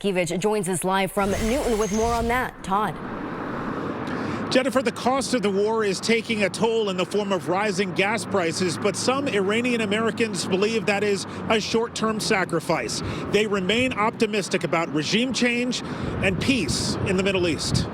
Kiskevich joins us live from Newton with more on that. Todd. Jennifer, the cost of the war is taking a toll in the form of rising gas prices, but some Iranian Americans believe that is a short-term sacrifice. They remain optimistic about regime change and peace in the Middle East.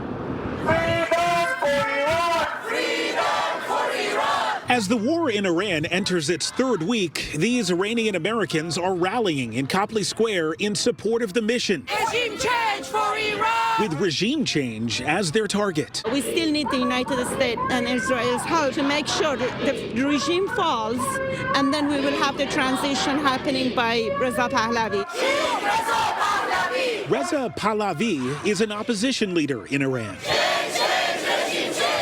As the war in Iran enters its third week, these Iranian Americans are rallying in Copley Square in support of the mission. Regime change for Iran! With regime change as their target. We still need the United States and Israel's help to make sure that the regime falls, and then we will have the transition happening by Reza Pahlavi. Reza Pahlavi is an opposition leader in Iran.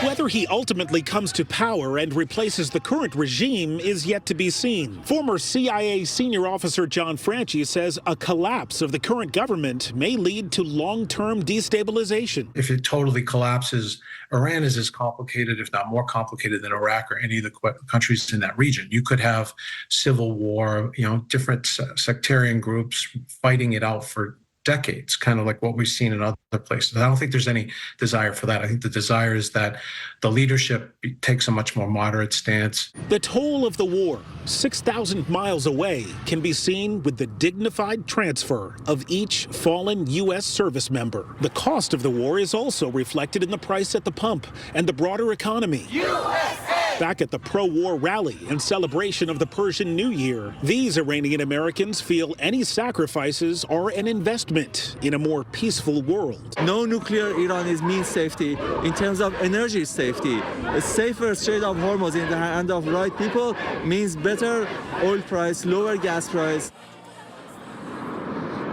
Whether he ultimately comes to power and replaces the current regime is yet to be seen. Former CIA senior officer John Franchi says a collapse of the current government may lead to long-term destabilization. If it totally collapses, Iran is as complicated, if not more complicated, than Iraq or any of the countries in that region. You could have civil war, different sectarian groups fighting it out for decades, kind of like what we've seen in other places. I don't think there's any desire for that. I think the desire is that the leadership takes a much more moderate stance. The toll of the war, 6,000 miles away, can be seen with the dignified transfer of each fallen U.S. service member. The cost of the war is also reflected in the price at the pump and the broader economy. USA! Back at the pro-war rally in celebration of the Persian New Year, these Iranian Americans feel any sacrifices are an investment in a more peaceful world. No nuclear Iran means safety. In terms of energy safety, a safer Strait of Hormuz in the hand of right people means better oil price, lower gas price.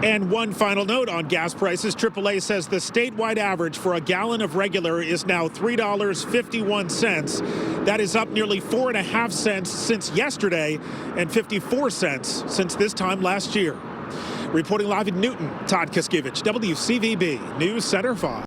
And one final note on gas prices. AAA says the statewide average for a gallon of regular is now $3.51. That is up nearly 4.5 cents since yesterday and 54 cents since this time last year. Reporting live in Newton, Todd Kiskevich, WCVB News Center 5.